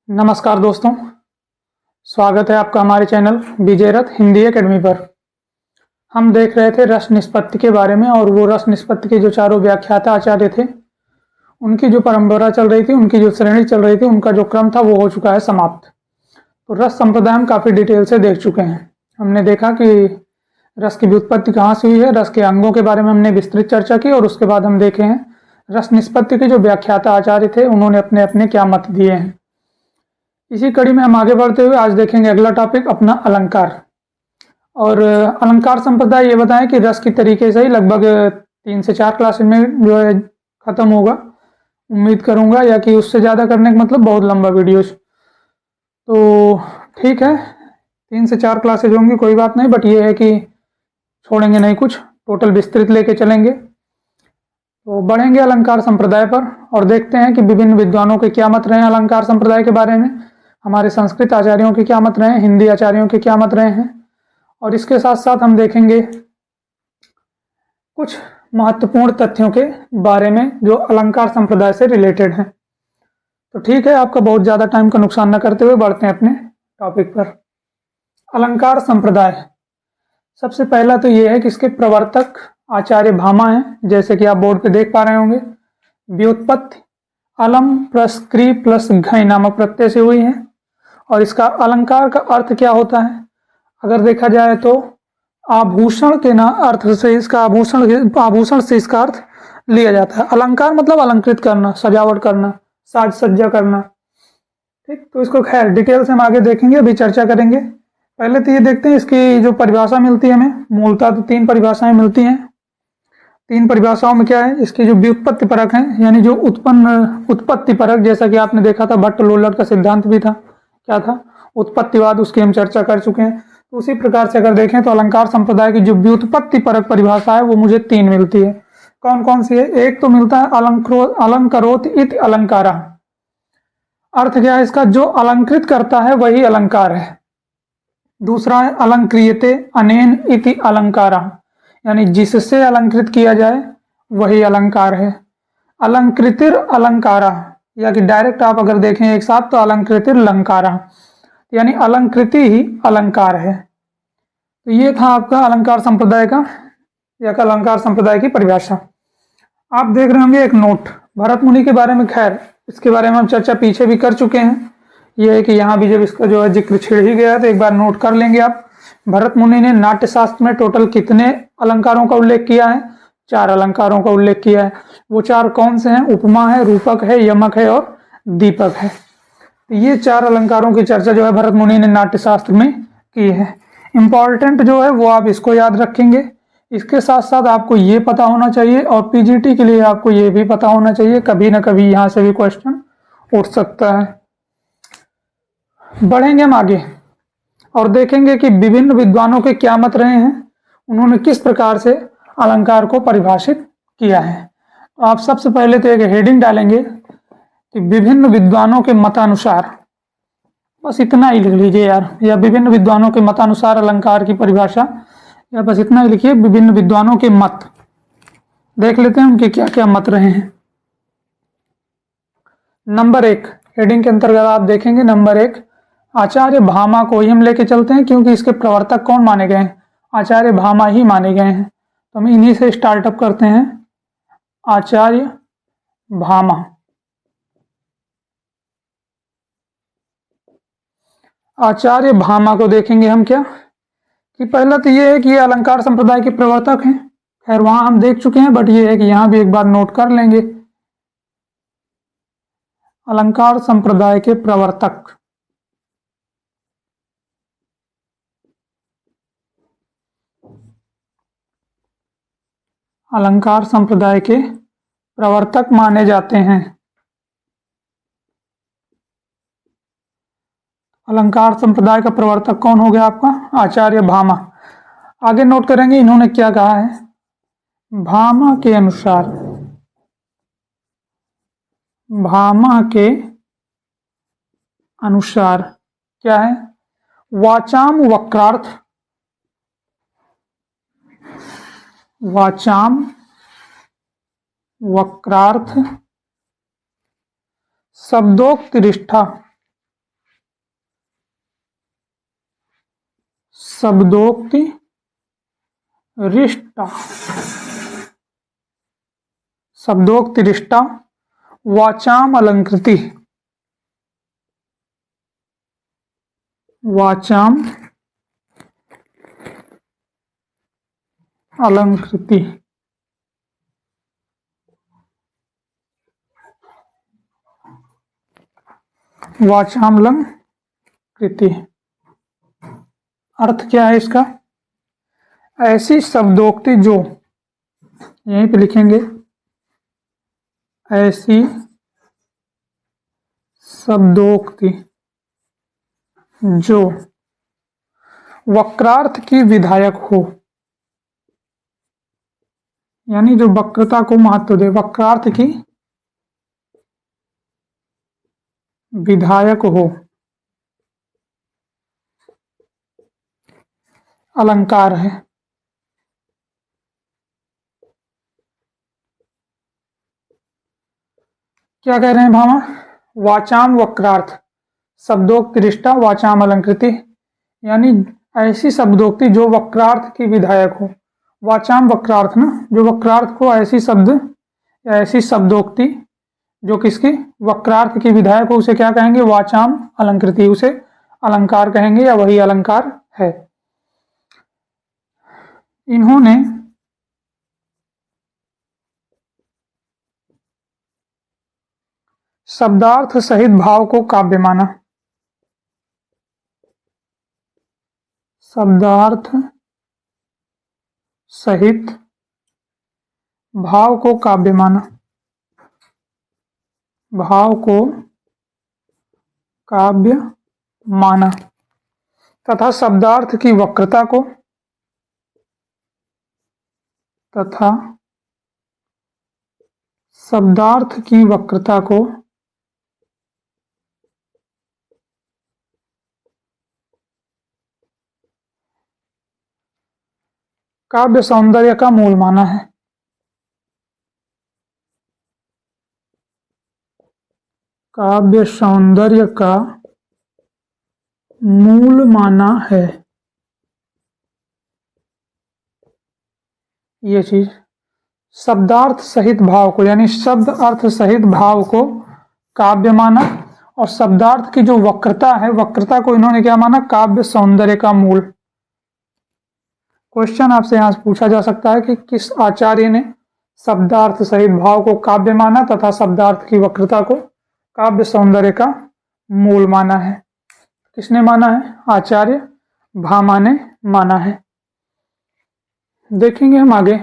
नमस्कार दोस्तों, स्वागत है आपका हमारे चैनल विजय रथ हिंदी एकेडमी पर। हम देख रहे थे रस निष्पत्ति के बारे में और वो रस निष्पत्ति के जो चारों व्याख्याता आचार्य थे उनकी जो परंपरा चल रही थी, उनकी जो श्रेणी चल रही थी, उनका जो क्रम था वो हो चुका है समाप्त। तो रस संप्रदाय हम काफ़ी डिटेल से देख चुके हैं। हमने देखा कि रस की व्युत्पत्ति कहाँ से हुई है, रस के अंगों के बारे में हमने विस्तृत चर्चा की और उसके बाद हम देखे हैं रस निष्पत्ति के जो व्याख्याता आचार्य थे उन्होंने अपने अपने क्या मत दिए हैं। इसी कड़ी में हम आगे बढ़ते हुए आज देखेंगे अगला टॉपिक अपना अलंकार। और अलंकार संप्रदाय ये बताएं कि रस की तरीके से ही लगभग 3 से 4 क्लास में जो है ख़त्म होगा, उम्मीद करूंगा, या कि उससे ज़्यादा करने का मतलब बहुत लंबा वीडियोस। तो ठीक है, 3 से 4 क्लासेज होंगी, कोई बात नहीं, बट ये है कि छोड़ेंगे नहीं, कुछ टोटल विस्तृत लेके चलेंगे। तो बढ़ेंगे अलंकार संप्रदाय पर और देखते हैं कि विभिन्न विद्वानों के क्या मत रहे हैं अलंकार संप्रदाय के बारे में, हमारे संस्कृत आचार्यों के क्या मत रहे हैं, हिंदी आचार्यों के क्या मत रहे हैं, और इसके साथ साथ हम देखेंगे कुछ महत्वपूर्ण तथ्यों के बारे में जो अलंकार संप्रदाय से रिलेटेड हैं। तो ठीक है, आपका बहुत ज़्यादा टाइम का नुकसान न करते हुए बढ़ते हैं अपने टॉपिक पर। अलंकार संप्रदाय, सबसे पहला तो ये है कि इसके प्रवर्तक आचार्य भामा हैं, जैसे कि आप बोर्ड पे देख पा रहे होंगे। व्युत्पत्ति अलम प्लस क्री प्लस घय नामक प्रत्यय से हुई है। और इसका अलंकार का अर्थ क्या होता है, अगर देखा जाए तो आभूषण के ना अर्थ से इसका आभूषण से इसका अर्थ लिया जाता है। अलंकार मतलब अलंकृत करना, सजावट करना, साज सज्जा करना। ठीक, तो इसको खैर डिटेल से हम आगे देखेंगे, अभी चर्चा करेंगे। पहले तो ये देखते हैं इसकी जो परिभाषा मिलती है हमें, मूलतः तो 3 परिभाषाएं मिलती हैं। 3 परिभाषाओं में क्या है, इसकी जो व्युत्पत्ति परक है, यानी जो उत्पत्ति परक, जैसा कि आपने देखा था भट्ट लोल्लट का सिद्धांत भी था, क्या था, उत्पत्तिवाद, उसकी हम चर्चा कर चुके हैं। तो उसी प्रकार से अगर देखें तो अलंकार संप्रदाय की जो व्युत्पत्ति परक परिभाषा है वो मुझे 3 मिलती है। कौन कौन सी है, एक तो मिलता है अलंकरोत इति अलंकारा। अर्थ क्या है इसका, जो अलंकृत करता है वही अलंकार है। दूसरा है अलंक्रियते अनेन इति अलंकारा, यानी जिससे अलंकृत किया जाए वही अलंकार है। अलंकृतिर अलंकारा, या कि डायरेक्ट आप अगर देखें एक साथ तो अलंकृतिर अलंकारा, यानी अलंकृति ही अलंकार है। तो ये था आपका अलंकार संप्रदाय का या अलंकार संप्रदाय की परिभाषा। आप देख रहे होंगे एक नोट भरत मुनि के बारे में, खैर इसके बारे में हम चर्चा पीछे भी कर चुके हैं। यह है कि यहाँ भी जब इसका जो है जिक्र छिड़ ही गया तो एक बार नोट कर लेंगे आप। भरत मुनि ने नाट्य शास्त्र में टोटल कितने अलंकारों का उल्लेख किया है, 4 अलंकारों का उल्लेख किया है। वो 4 कौन से हैं, उपमा है, रूपक है, यमक है और दीपक है। तो ये 4 अलंकारों की चर्चा जो है भरत मुनि ने नाट्य शास्त्र में की है। इंपॉर्टेंट जो है वो आप इसको याद रखेंगे। इसके साथ साथ आपको ये पता होना चाहिए और पीजीटी के लिए आपको ये भी पता होना चाहिए, कभी ना कभी यहाँ से भी क्वेश्चन उठ सकता है। बढ़ेंगे हम आगे और देखेंगे कि विभिन्न विद्वानों के क्या मत रहे हैं, उन्होंने किस प्रकार से अलंकार को परिभाषित किया है। तो आप सबसे पहले तो एक हेडिंग डालेंगे कि विभिन्न विद्वानों के मतानुसार, बस इतना ही लिख लीजिए यार, या विभिन्न विद्वानों के मतानुसार अलंकार की परिभाषा, या बस इतना ही लिखिए विभिन्न विद्वानों के मत। देख लेते हैं उनके क्या क्या मत रहे हैं। नंबर 1 हेडिंग के अंतर्गत आप देखेंगे, नंबर 1 आचार्य भामा को ही हम लेके चलते हैं, क्योंकि इसके प्रवर्तक कौन माने गए हैं, आचार्य भामा ही माने गए हैं। तो हम इन्हीं से स्टार्टअप करते हैं, आचार्य भामा। आचार्य भामा को देखेंगे हम क्या, कि पहला तो ये है कि ये अलंकार संप्रदाय के प्रवर्तक हैं। खैर वहां हम देख चुके हैं, बट ये है कि यहां भी एक बार नोट कर लेंगे, अलंकार संप्रदाय के प्रवर्तक। अलंकार संप्रदाय के प्रवर्तक माने जाते हैं। अलंकार संप्रदाय का प्रवर्तक कौन हो गया आपका, आचार्य भामा। आगे नोट करेंगे इन्होंने क्या कहा है, भामा के अनुसार, भामा के अनुसार क्या है, वाचाम वक्रार्थ, वाचाम वक्रार्थ शब्दोक्तिरिष्ठा, शब्दोक्ति रिष्टा, शब्दोक्ति रिष्टा वाचाम अलंकृति, वाचाम अलंकृति, वाचाम अलंकृति। अर्थ क्या है इसका? ऐसी शब्दोक्ति जो, यहीं पे लिखेंगे, ऐसी शब्दोक्ति जो वक्रार्थ की विधायक हो, यानी जो वक्रता को महत्व दे, वक्रार्थ की विधायक हो, अलंकार है। क्या कह रहे हैं भामा? वाचाम वक्रार्थ शब्दोक्ति रिष्टा वाचाम अलंकृति, यानी ऐसी शब्दोक्ति जो वक्रार्थ की विधायक हो। वाचाम वक्रार्थ ना, जो वक्रार्थ को, ऐसी शब्द या ऐसी शब्दोक्ति जो किसकी? वक्रार्थ की विधायक हो, उसे क्या कहेंगे? वाचाम अलंकृति, उसे अलंकार कहेंगे या वही अलंकार है। इन्होंने शब्दार्थ सहित भाव को काव्य माना, शब्दार्थ सहित भाव को काव्य माना, भाव को काव्य माना, तथा शब्दार्थ की वक्रता को, तथा शब्दार्थ की वक्रता को काव्य सौंदर्य का मूल माना है। काव्य सौंदर्य का मूल माना है ये चीज। शब्दार्थ सहित भाव को, यानी शब्द अर्थ सहित भाव को काव्य माना, और शब्दार्थ की जो वक्रता है, वक्रता को इन्होंने क्या माना? काव्य सौंदर्य का मूल। क्वेश्चन आपसे यहां से पूछा जा सकता है कि किस आचार्य ने शब्दार्थ सहित भाव को काव्य माना तथा शब्दार्थ की वक्रता को काव्य सौंदर्य का मूल माना है? किसने माना है? आचार्य भामा ने माना है। देखेंगे हम आगे।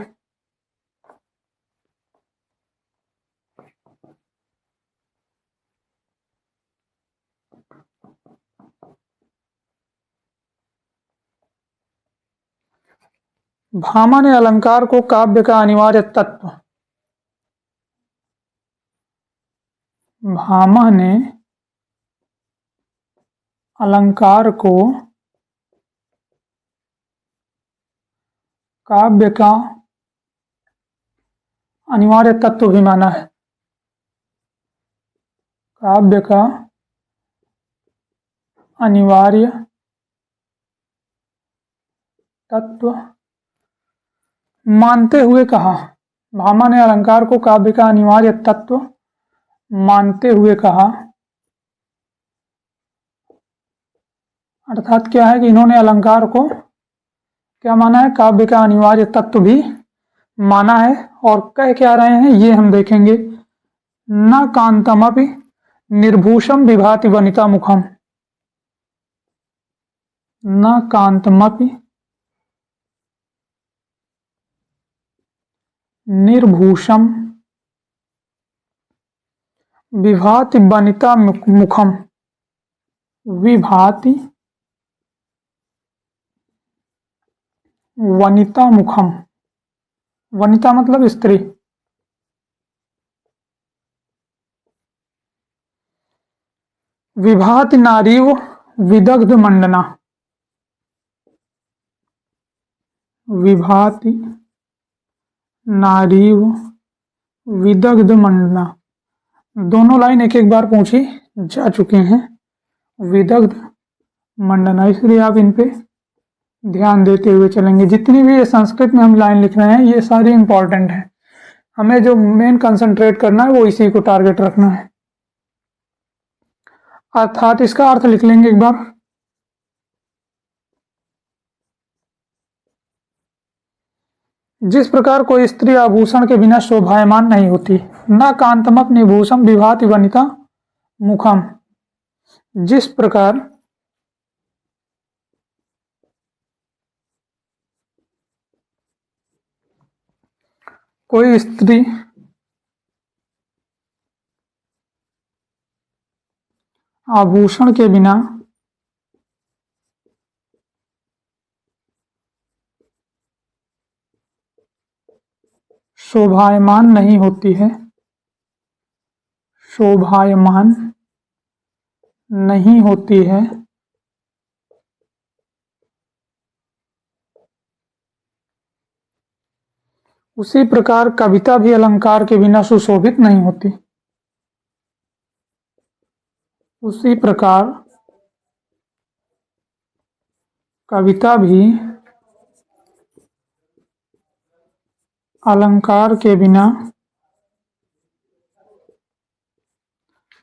भामा ने अलंकार को काव्य का अनिवार्य तत्व, भामा ने अलंकार को काव्य का अनिवार्य तत्व भी माना है। काव्य का अनिवार्य तत्व मानते हुए कहा, भामा ने अलंकार को काव्य का अनिवार्य तत्व मानते हुए कहा। अर्थात क्या है कि इन्होंने अलंकार को क्या माना है? काव्य का अनिवार्य तत्व भी माना है। और कह क्या रहे हैं ये हम देखेंगे। न कांतमपि निर्भूषम विभाति वनिता मुखम, न कांतमपि निर्भूषम विभाति वनिता मुखम, विभाति वनिता मुखम। वनिता मतलब स्त्री। विभाति नारीव विदग्ध मंडना, विभाति नारीव विदग्ध मंडना। दोनों लाइन एक एक बार पूछी जा चुके हैं। विदग्ध मंडना, इसलिए आप इन पे ध्यान देते हुए चलेंगे। जितनी भी ये संस्कृत में हम लाइन लिख रहे हैं ये सारी इंपॉर्टेंट है, हमें जो मेन कंसंट्रेट करना है वो इसी को टारगेट रखना है। अर्थात इसका अर्थ लिख लेंगे एक बार। जिस प्रकार कोई स्त्री आभूषण के बिना शोभायमान नहीं होती, न कांतमप निभूषम विभाति वनिता मुखम। जिस प्रकार कोई स्त्री आभूषण के बिना शोभायमान नहीं होती है, शोभायमान नहीं होती है, उसी प्रकार कविता भी अलंकार के बिना सुशोभित नहीं होती। उसी प्रकार कविता भी अलंकार के बिना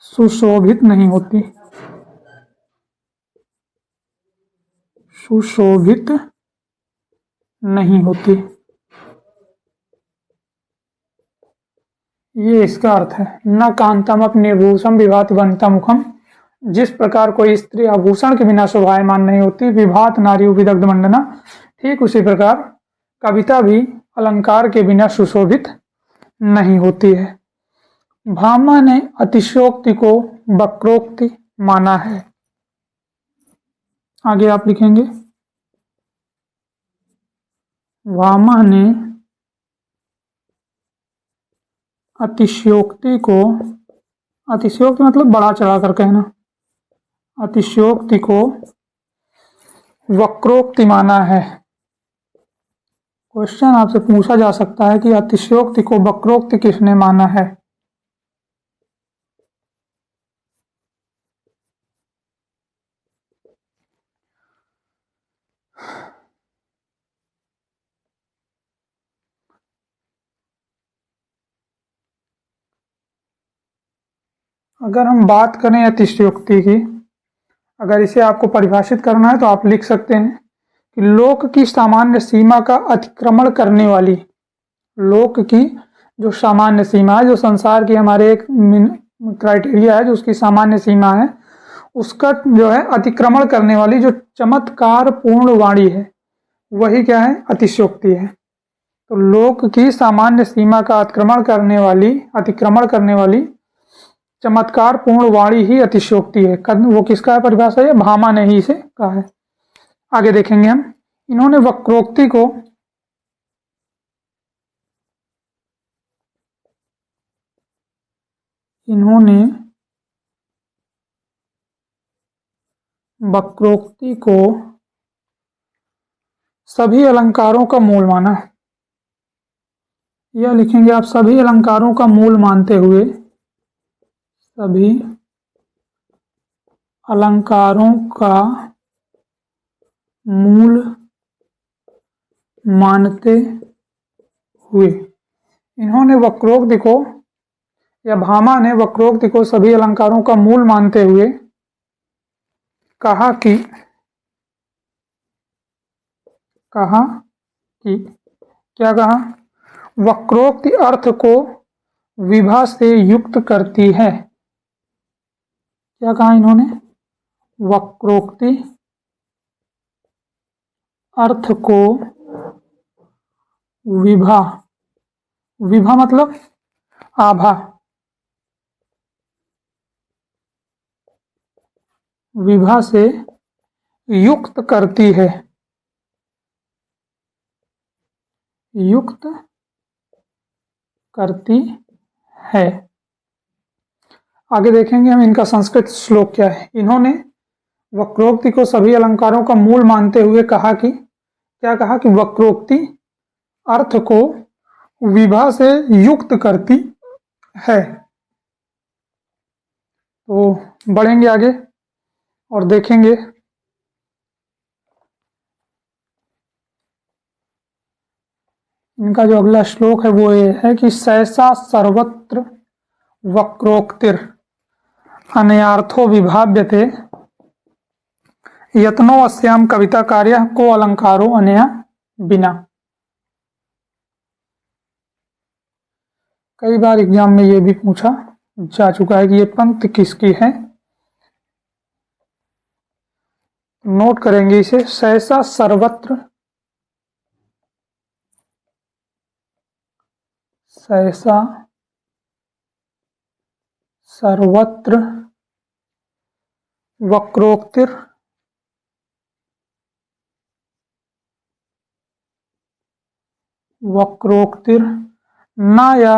सुशोभित नहीं होती, सुशोभित नहीं होती। ये इसका अर्थ है। न कांतम निर्भूषम विभात वनिता मुखम। जिस प्रकार कोई स्त्री आभूषण के बिना शोभायमान नहीं होती, विभात नारी विदग्ध मंडना, ठीक उसी प्रकार कविता भी अलंकार के बिना सुशोभित नहीं होती है। भामा ने अतिशयोक्ति को वक्रोक्ति माना है। आगे आप लिखेंगे, भामा ने अतिशयोक्ति को, अतिशयोक्ति मतलब बढ़ा चढ़ा कर कहना, अतिशयोक्ति को वक्रोक्ति माना है। क्वेश्चन आपसे पूछा जा सकता है कि अतिशयोक्ति को वक्रोक्ति किसने माना है। अगर हम बात करें अतिशयोक्ति की, अगर इसे आपको परिभाषित करना है तो आप लिख सकते हैं कि लोक की सामान्य सीमा का अतिक्रमण करने वाली, लोक की जो सामान्य सीमा है, जो संसार की हमारे एक क्राइटेरिया है, जो उसकी सामान्य सीमा है, उसका जो है अतिक्रमण करने वाली जो चमत्कार पूर्ण वाणी है, वही क्या है, अतिशयोक्ति है। तो लोक की सामान्य सीमा का अतिक्रमण करने वाली चमत्कार पूर्ण वाणी ही अतिशयोक्ति है। वो किसका है परिभाषा, है भामा ने ही इसे कहा है। आगे देखेंगे हम, इन्होंने वक्रोक्ति को सभी अलंकारों का मूल माना। यह लिखेंगे आप, सभी अलंकारों का मूल मानते हुए, सभी अलंकारों का मूल मानते हुए। इन्होंने वक्रोक्ति को, या भामा ने वक्रोक्ति को सभी अलंकारों का मूल मानते हुए कहा कि क्या कहा, वक्रोक्ति अर्थ को विभा से युक्त करती है। क्या कहा इन्होंने, वक्रोक्ति अर्थ को विभा, विभा मतलब आभा, विभा से युक्त करती है, युक्त करती है। आगे देखेंगे हम इनका संस्कृत श्लोक क्या है। इन्होंने वक्रोक्ति को सभी अलंकारों का मूल मानते हुए कहा कि, क्या कहा कि वक्रोक्ति अर्थ को विभा से युक्त करती है। तो बढ़ेंगे आगे और देखेंगे इनका जो अगला श्लोक है वो ये है कि सहसा सर्वत्र वक्रोक्तिर अनयार्थो विभाव्यते यत्नो अस्याम कविता कार्य को अलंकारो अनया बिना। कई बार एग्जाम में ये भी पूछा जा चुका है कि ये पंक्ति किसकी है। नोट करेंगे इसे, सहसा सर्वत्र, सहसा सर्वत्र वक्रोक्तिर वक्रोक्तिर नाया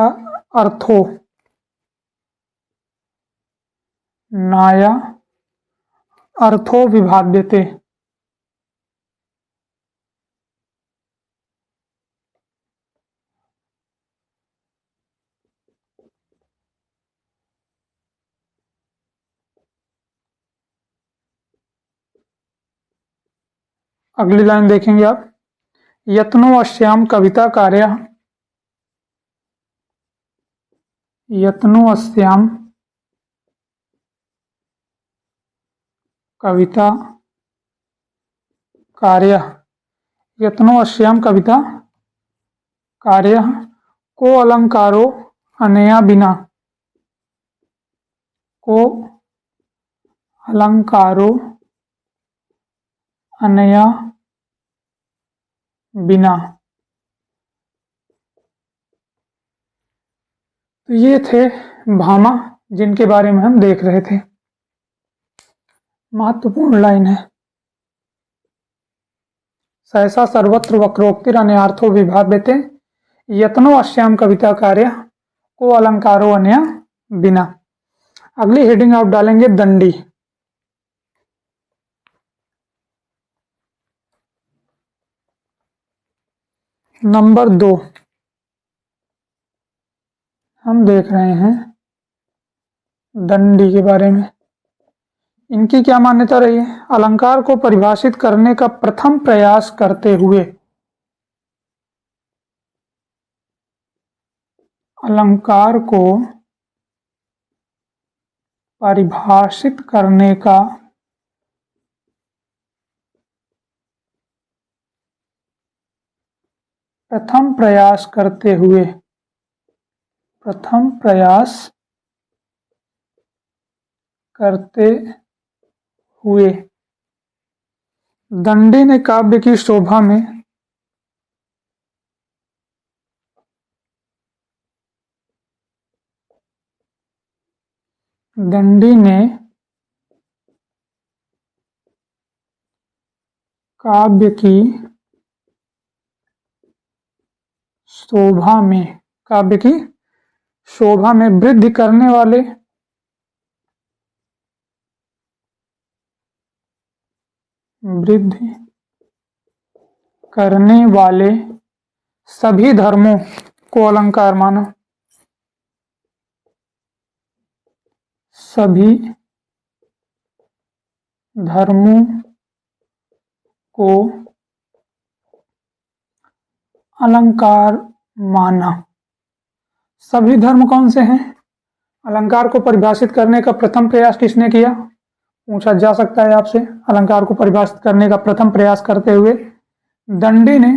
अर्थो, नाया अर्थो विभाव्यते। अगली लाइन देखेंगे आप, यत्नो अस्याम कविता कार्य, यत्नो अस्याम कविता कार्य, यत्नो अस्याम कविता कार्य को अलंकारो अनया बिना, को अलंकारो अनया बिना। तो ये थे भामा जिनके बारे में हम देख रहे थे। महत्वपूर्ण लाइन है, सहसा सर्वत्र वक्रोक्तिर अनयार्थो विभाव्यते यत्नो अस्याम कविता कार्य को अलंकारो अनया बिना। अगली हेडिंग आप डालेंगे दंडी। नंबर 2 हम देख रहे हैं दंडी के बारे में। इनकी क्या मान्यता रही है? अलंकार को परिभाषित करने का प्रथम प्रयास करते हुए, अलंकार को परिभाषित करने का प्रथम प्रयास करते हुए, प्रथम प्रयास करते हुए दंडी ने काव्य की शोभा में दंडी ने काव्य की शोभा में, काव्य की शोभा में वृद्धि करने वाले, वृद्धि करने वाले सभी धर्मों को अलंकार माना, सभी धर्मों को अलंकार माना। सभी धर्म कौन से हैं? अलंकार को परिभाषित करने का प्रथम प्रयास किसने किया? पूछा जा सकता है आपसे। अलंकार को परिभाषित करने का प्रथम प्रयास करते हुए दंडी ने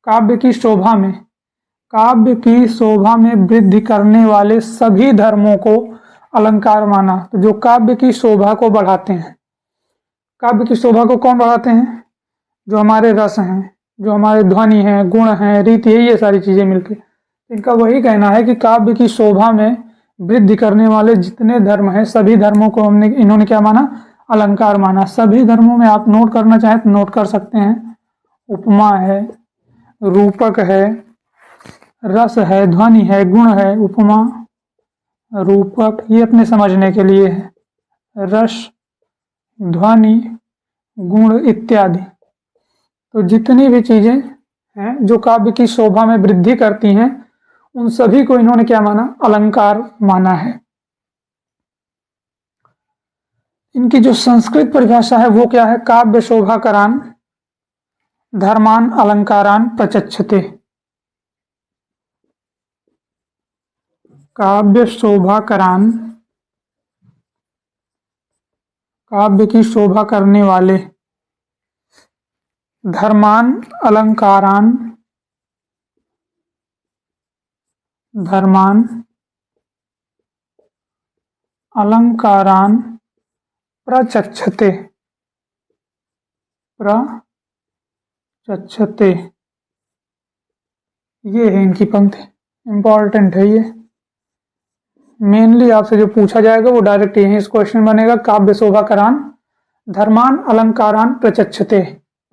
काव्य की शोभा में, काव्य की शोभा में वृद्धि करने वाले सभी धर्मों को अलंकार माना। तो जो काव्य की शोभा को बढ़ाते हैं, काव्य की शोभा को कौन बढ़ाते हैं? जो हमारे रस हैं, जो हमारे ध्वनि हैं, गुण हैं, रीति है, ये सारी चीजें मिलकर। इनका वही कहना है कि काव्य की शोभा में वृद्धि करने वाले जितने धर्म हैं, सभी धर्मों को इन्होंने क्या माना? अलंकार माना। सभी धर्मों में आप नोट करना चाहें तो नोट कर सकते हैं। उपमा है, रूपक है, रस है, ध्वनि है, गुण है। उपमा, रूपक ये अपने समझने के लिए है, रस, ध्वनि, गुण इत्यादि। तो जितनी भी चीजें हैं जो काव्य की शोभा में वृद्धि करती हैं, उन सभी को इन्होंने क्या माना? अलंकार माना है। इनकी जो संस्कृत परिभाषा है वो क्या है? काव्य शोभाकरान धर्मान अलंकारान प्रचक्षते। काव्य शोभाकरान, काव्य की शोभा करने वाले। धर्मान अलंकारान, धर्मान अलंकारान प्रचक्षते, प्रचक्षते। ये है इनकी पंक्ति, इंपॉर्टेंट है ये। मेनली आपसे जो पूछा जाएगा वो डायरेक्ट यही इस क्वेश्चन बनेगा। काव्य शोभाकरान धर्मान अलंकारान प्रचक्षते,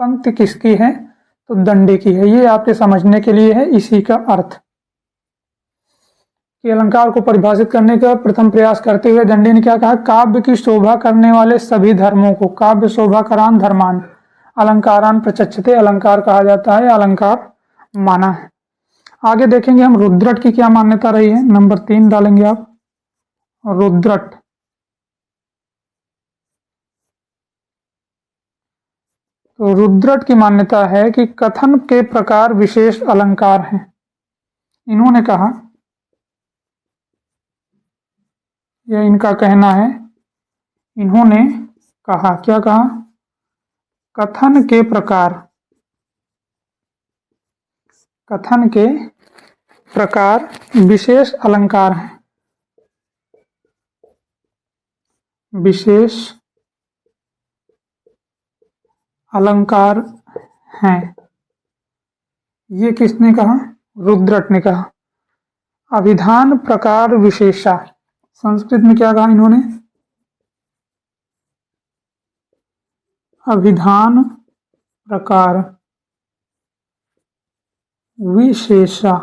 पंक्ति किसकी है? तो दंडी की है। ये आपके समझने के लिए है इसी का अर्थ कि अलंकार को परिभाषित करने का प्रथम प्रयास करते हुए दंडी ने क्या कहा? काव्य की शोभा करने वाले सभी धर्मों को काव्य शोभाकरान धर्मान अलंकारान प्रचक्षते, अलंकार कहा जाता है, अलंकार माना है। आगे देखेंगे हम रुद्रट की क्या मान्यता रही है। नंबर 3 डालेंगे आप, रुद्रट। तो रुद्रट की मान्यता है कि कथन के प्रकार विशेष अलंकार हैं। इन्होंने कहा, यह इनका कहना है, इन्होंने कहा, क्या कहा? कथन के प्रकार, कथन के प्रकार विशेष अलंकार हैं, विशेष अलंकार हैं। ये किसने कहा? रुद्रट ने कहा। अभिधान प्रकार विशेषा, संस्कृत में क्या कहा इन्होंने? अभिधान प्रकार विशेषा,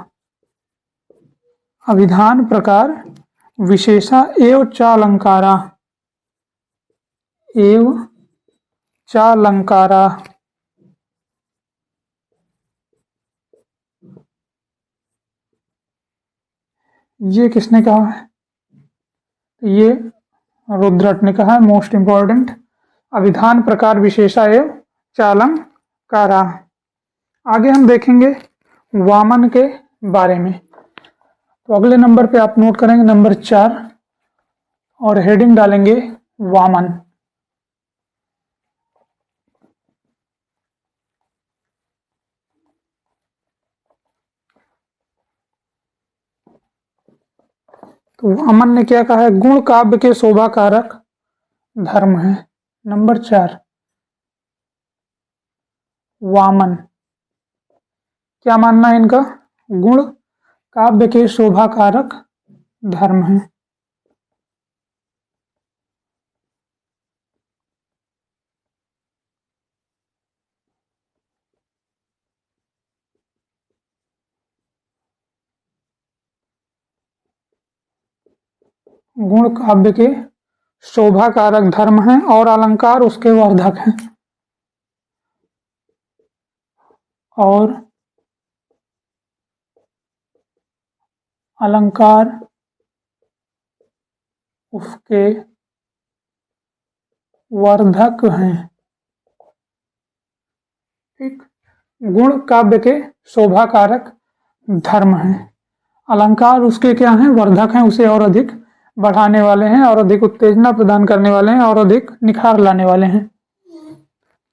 अभिधान प्रकार विशेषा एव चालंकारा, एव चालंकारा। ये किसने कहा है? ये रुद्रट ने कहा है। मोस्ट इंपॉर्टेंट, अभिधान प्रकार विशेषा एव चालंकारा। आगे हम देखेंगे वामन के बारे में। तो अगले नंबर पे आप नोट करेंगे नंबर 4 और हेडिंग डालेंगे वामन। तो वामन ने क्या कहा है? गुण काव्य के शोभा कारक धर्म है। नंबर 4 वामन, क्या मानना है इनका? गुण काव्य के शोभा कारक धर्म है। गुण काव्य के शोभा कारक धर्म हैं और अलंकार उसके वर्धक हैं। और अलंकार उसके वर्धक हैं। ठीक, गुण काव्य के शोभा कारक धर्म हैं, अलंकार उसके क्या हैं? वर्धक हैं, उसे और अधिक बढ़ाने वाले हैं और अधिक उत्तेजना प्रदान करने वाले हैं और अधिक निखार लाने वाले हैं।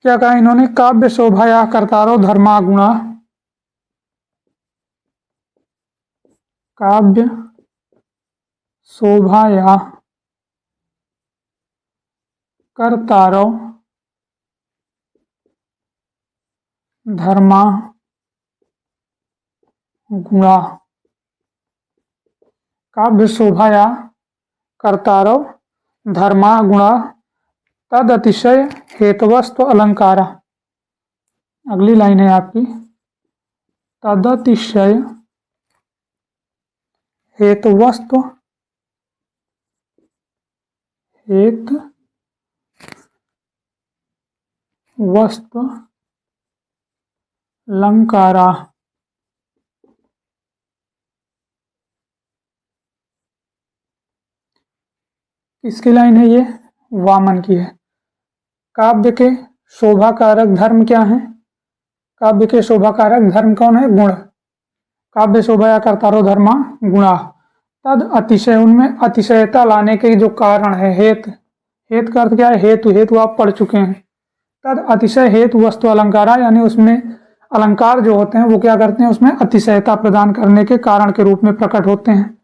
क्या कहा इन्होंने? काव्य शोभाया कर्तारो धर्मा गुणा, काव्य शोभाया कर्तारो धर्मा गुणा, काव्य शोभाया कर्तारो धर्मा गुणा तद अतिशय हेतवस्तु अलंकारा। अगली लाइन है आपकी, तदतिशय हेतवस्तु, हेतवस्तु अलंकारा। किसकी लाइन है ये? वामन की है। काव्य के शोभा कारक धर्म क्या है? काव्य के शोभा कारक धर्म कौन है? गुण। काव्य शोभाया कर्तारो धर्मा गुणा तद अतिशय, उनमें अतिशयता लाने के जो कारण है, हेत, हेत का अर्थ क्या है, हेतु, हेतु आप पढ़ चुके हैं। तद अतिशय हेतु वस्तु अलंकारा, यानी उसमें अलंकार जो होते हैं वो क्या करते हैं, उसमें अतिशयता प्रदान करने के कारण के रूप में प्रकट होते हैं।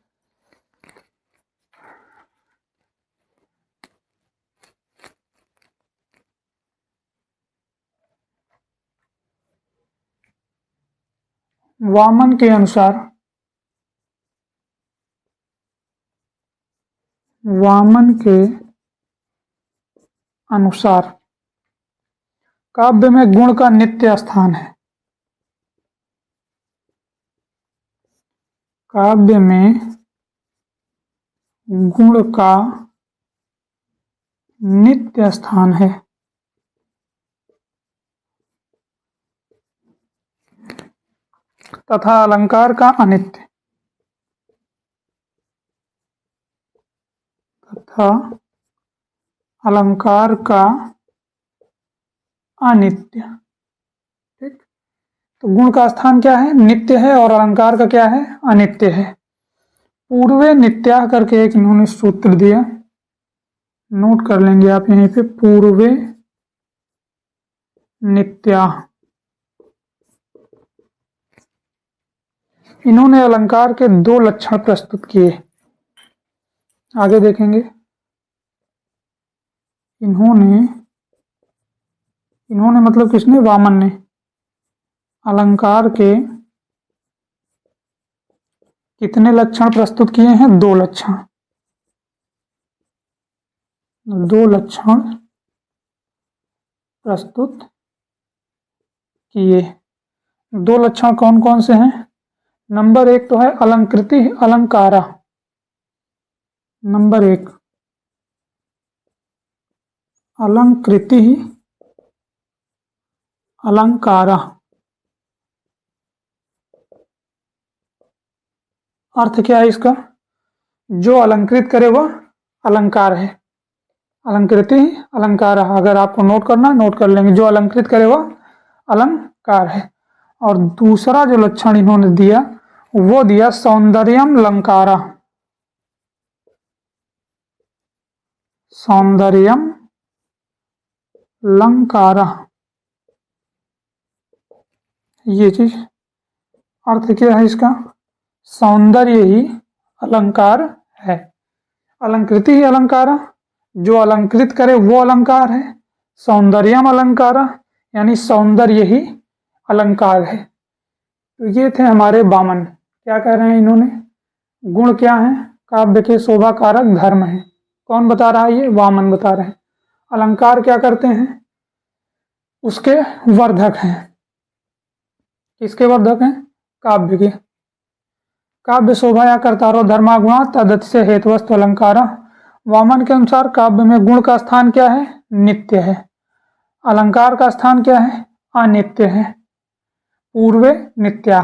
वामन के अनुसार, वामन के अनुसार काव्य में गुण का नित्य स्थान है। काव्य में गुण का नित्य स्थान है। तथा अलंकार का अनित्य, तथा अलंकार का अनित्य। ठीक, तो गुण का स्थान क्या है, नित्य है, और अलंकार का क्या है, अनित्य है। पूर्वे नित्या करके एक इन्होंने सूत्र दिया, नोट कर लेंगे आप यहीं पे, पूर्वे नित्या। इन्होंने अलंकार के दो लक्षण प्रस्तुत किए, आगे देखेंगे। इन्होंने मतलब किसने, वामन ने अलंकार के कितने लक्षण प्रस्तुत किए हैं, दो लक्षण, दो लक्षण प्रस्तुत किए। दो लक्षण कौन कौन से हैं, नंबर एक तो है अलंकृति अलंकारा, नंबर एक अलंकृति अलंकारा। अर्थ क्या है इसका, जो अलंकृत करे वह अलंकार है, अलंकृति अलंकार। अगर आपको नोट करना नोट कर लेंगे, जो अलंकृत करे वह अलंकार है। और दूसरा जो लक्षण इन्होंने दिया वो दिया सौंदर्यम अलंकारा, सौंदर्यम अलंकारा। ये चीज अर्थ क्या है इसका, सौंदर्य ही अलंकार है, अलंकृति ही अलंकारा, जो अलंकृत करे वो अलंकार है, सौंदर्यम अलंकारा यानी सौंदर्य ही अलंकार है। तो ये थे हमारे वामन, क्या कह रहे हैं इन्होंने, गुण क्या है, काव्य के शोभा कारक धर्म है। कौन बता रहा है, ये वामन बता रहे हैं। अलंकार क्या करते हैं, उसके वर्धक हैं। किसके वर्धक हैं, काव्य के। काव्य शोभा या कर्तारो धर्मा गुणा तदतिशय हेतुवस्तु अलंकारा। वामन के अनुसार काव्य में गुण का स्थान क्या है, नित्य है, अलंकार का स्थान क्या है, अनित्य है। पूर्वे नित्या,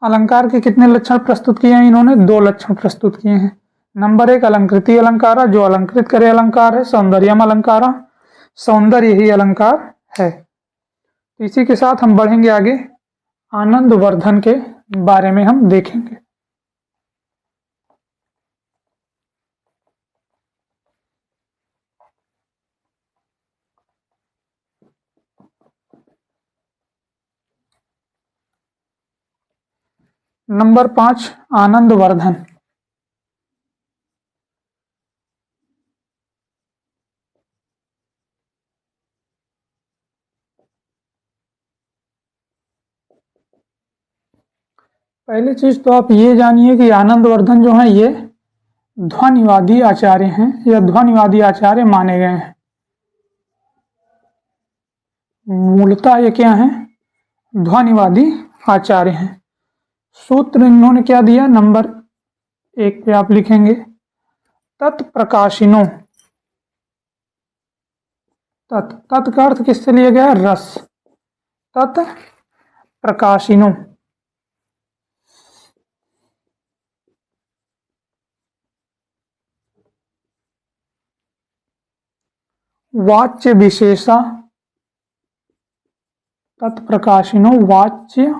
अलंकार के कितने लक्षण प्रस्तुत किए हैं इन्होंने, दो लक्षण प्रस्तुत किए हैं। नंबर एक अलंकृति अलंकारा, जो अलंकृत करे अलंकार है, सौंदर्यम अलंकारा, सौंदर्य ही अलंकार है। इसी के साथ हम बढ़ेंगे आगे, आनंद वर्धन के बारे में हम देखेंगे। नंबर 5 आनंद वर्धन। पहली चीज तो आप ये जानिए कि आनंद वर्धन जो है ये ध्वनिवादी आचार्य हैं, या ध्वनिवादी आचार्य माने गए हैं। मूलतः ये क्या है, ध्वनिवादी आचार्य हैं। सूत्र इन्होंने क्या दिया, नंबर 1 पे आप लिखेंगे तत्प्रकाशिनो। तत् का अर्थ किससे लिया गया, रस, तत्प्रकाशिनो। वाच्य विशेषा, तत्प्रकाशिनो वाच्य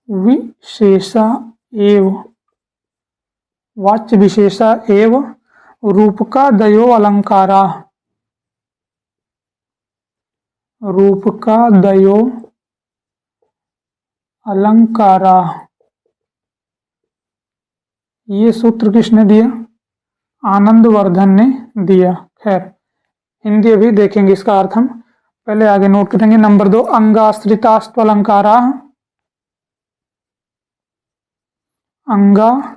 विशेषा एव वाच्य विशेषा एव रूपकादयो अलंकारा। रूपकादयो अलंकारा, ये सूत्र किसने दिया? आनंदवर्धन ने दिया। खैर, हिंदी अभी देखेंगे, इसका अर्थ हम पहले आगे नोट करेंगे। नंबर 2, अंगाश्रितास्त्व अलंकारा। अंगाश्रितास्त्व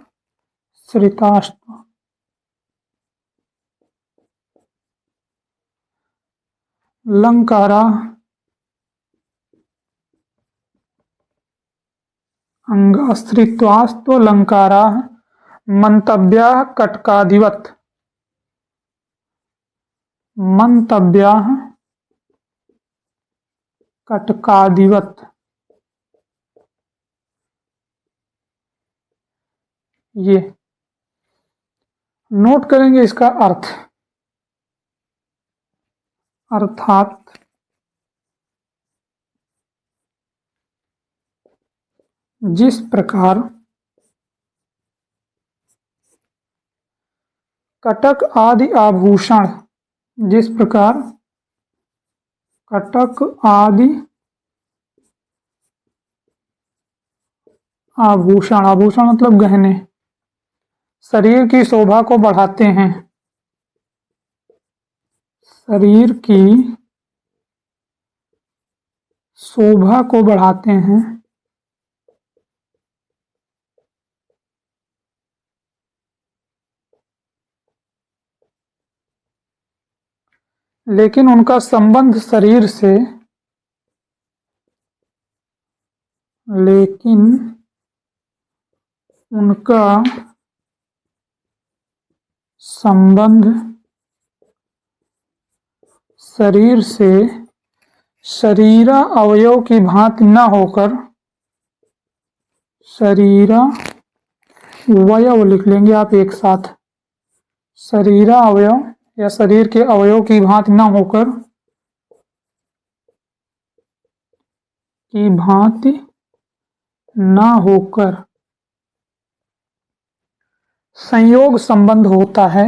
अलंकारा, अंगाश्रित्वास्त्व अलंकारा मंतव्या कटकादिवत। मंतव्या कटकादिवत, ये नोट करेंगे इसका अर्थ। अर्थात जिस प्रकार कटक आदि आभूषण, जिस प्रकार कटक आदि आभूषण, आभूषण मतलब गहने, शरीर की शोभा को बढ़ाते हैं। शरीर की शोभा को बढ़ाते हैं, लेकिन उनका संबंध शरीर से, लेकिन उनका संबंध शरीर से शरीरा अवयव की भांति न होकर, शरीरा अवयव लिख लेंगे आप एक साथ, शरीरा अवयव या शरीर के अवयव की भांति न होकर, की भांति न होकर संयोग संबंध होता है।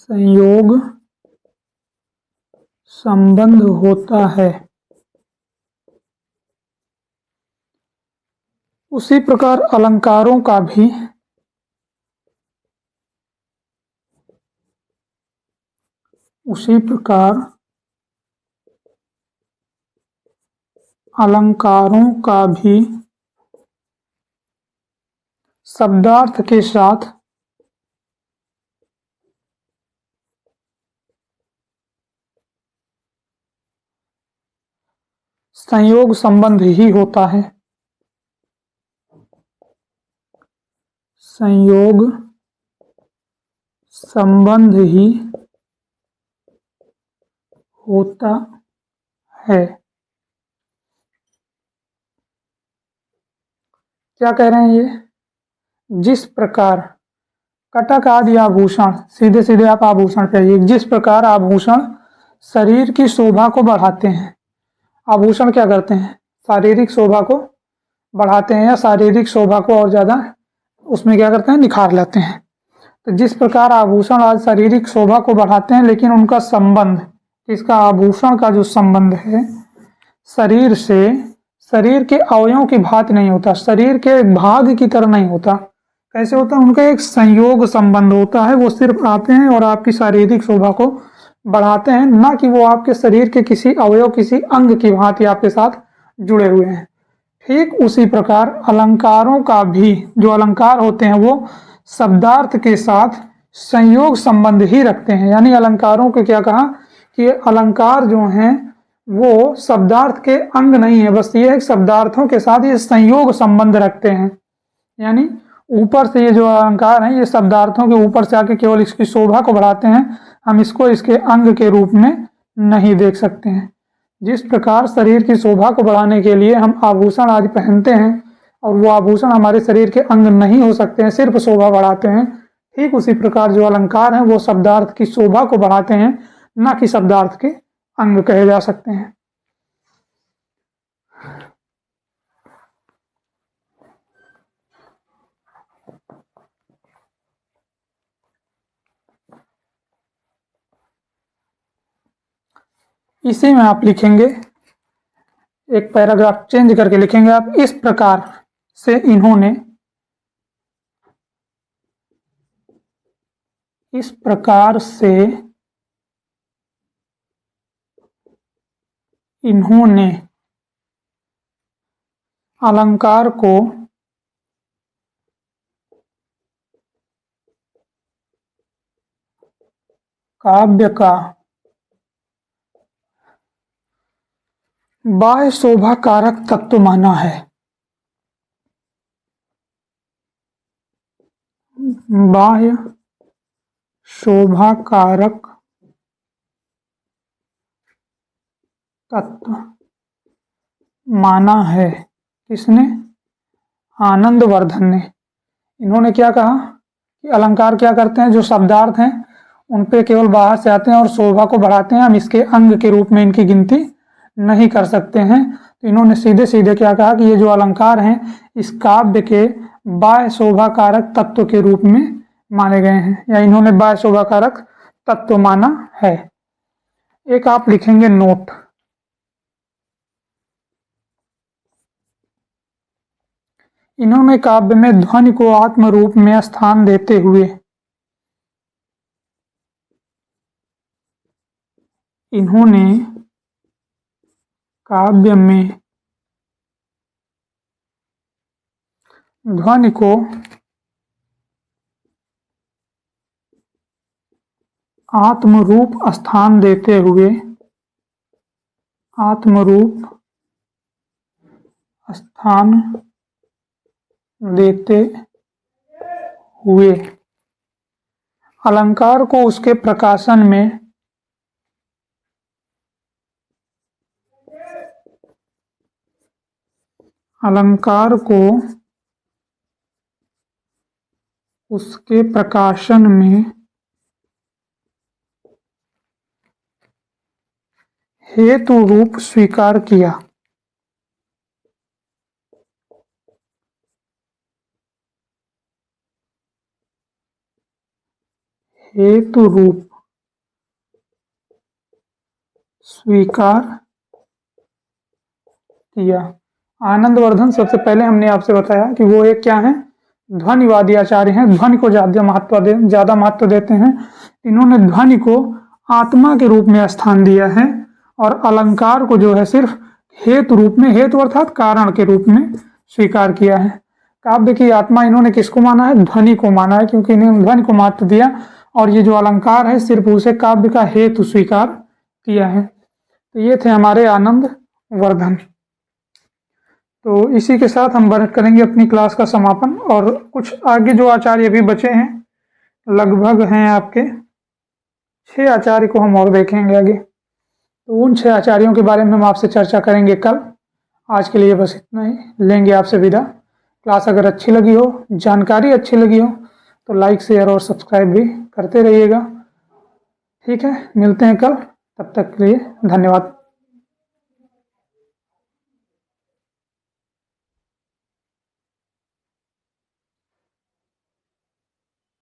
संयोग संबंध होता है। उसी प्रकार अलंकारों का भी शब्दार्थ के साथ संयोग संबंध ही होता है। संयोग संबंध ही होता है। क्या कह रहे हैं ये? जिस प्रकार कटक आदि आभूषण, सीधे सीधे आप आभूषण पे आइए। जिस प्रकार आभूषण शरीर की शोभा को बढ़ाते हैं, आभूषण क्या करते हैं? शारीरिक शोभा को बढ़ाते हैं या शारीरिक शोभा को और ज़्यादा उसमें क्या करते हैं? निखार लाते हैं। तो जिस प्रकार आभूषण आज शारीरिक शोभा को बढ़ाते हैं, लेकिन उनका संबंध, इसका आभूषण का जो संबंध है शरीर से, शरीर के अवयवों की भांति नहीं होता, शरीर के भाग की तरह नहीं होता। कैसे होता है? उनका एक संयोग संबंध होता है। वो सिर्फ आते हैं और आपकी शारीरिक शोभा को बढ़ाते हैं, ना कि वो आपके शरीर के किसी अवयव, किसी अंग की भांति आपके साथ जुड़े हुए हैं। ठीक उसी प्रकार अलंकारों का भी, जो अलंकार होते हैं वो शब्दार्थ के साथ संयोग संबंध ही रखते हैं। यानी अलंकारों को क्या कहा कि अलंकार जो हैं वो शब्दार्थ के अंग नहीं है, बस ये शब्दार्थों के साथ ये संयोग संबंध रखते हैं। यानी ऊपर से ये जो अलंकार हैं ये शब्दार्थों के ऊपर से आके केवल इसकी शोभा को बढ़ाते हैं, हम इसको इसके अंग के रूप में नहीं देख सकते हैं। जिस प्रकार शरीर की शोभा को बढ़ाने के लिए हम आभूषण आदि पहनते हैं और वो आभूषण हमारे शरीर के अंग नहीं हो सकते हैं, सिर्फ शोभा बढ़ाते हैं, ठीक उसी प्रकार जो अलंकार हैं वो शब्दार्थ की शोभा को बढ़ाते हैं, ना कि शब्दार्थ के अंग कहे जा सकते हैं। इसी में आप लिखेंगे, एक पैराग्राफ चेंज करके लिखेंगे आप, इस प्रकार से इन्होंने, इस प्रकार से इन्होंने अलंकार को काव्य का बाह्य शोभा कारक तत्व माना है। बाह्य शोभा कारक तत्व माना है। किसने? आनंदवर्धन ने। इन्होंने क्या कहा कि अलंकार क्या करते हैं, जो शब्दार्थ हैं उन पे केवल बाहर से आते हैं और शोभा को बढ़ाते हैं, हम इसके अंग के रूप में इनकी गिनती नहीं कर सकते हैं। तो इन्होंने सीधे सीधे क्या कहा कि ये जो अलंकार हैं इस काव्य के बाह्य शोभा कारक तत्व के रूप में माने गए हैं, या इन्होंने बाह्य शोभा कारक तत्व माना है। एक आप लिखेंगे नोट, इन्होंने काव्य में ध्वनि को आत्म रूप में स्थान देते हुए इन्होंने काव्य में ध्वनि को आत्मरूप स्थान देते हुए, आत्मरूप स्थान देते हुए अलंकार को उसके प्रकाशन में अलंकार को उसके प्रकाशन में हेतु रूप स्वीकार किया। हेतु रूप स्वीकार किया। आनंदवर्धन, सबसे पहले हमने आपसे बताया कि वो एक क्या है, ध्वनिवादी आचार्य हैं, ध्वनि को ज्यादा महत्व देते हैं। इन्होंने ध्वनि को आत्मा के रूप में स्थान दिया है और अलंकार को जो है सिर्फ हेतु रूप में, हेतु अर्थात कारण के रूप में स्वीकार किया है। काव्य की आत्मा इन्होंने किसको माना है? ध्वनि को माना है, क्योंकि इन्होंने ध्वनि को महत्व दिया और ये जो अलंकार है सिर्फ उसे काव्य का हेतु स्वीकार किया है। तो ये थे हमारे आनंद वर्धन। तो इसी के साथ हम करेंगे अपनी क्लास का समापन, और कुछ आगे जो आचार्य भी बचे हैं, लगभग हैं आपके 6 आचार्य को हम और देखेंगे आगे। तो उन 6 आचार्यों के बारे में हम आपसे चर्चा करेंगे कल। आज के लिए बस इतना ही, लेंगे आपसे विदा। क्लास अगर अच्छी लगी हो, जानकारी अच्छी लगी हो, तो लाइक, शेयर और सब्सक्राइब भी करते रहिएगा। ठीक है, मिलते हैं कल, तब तक के लिए धन्यवाद।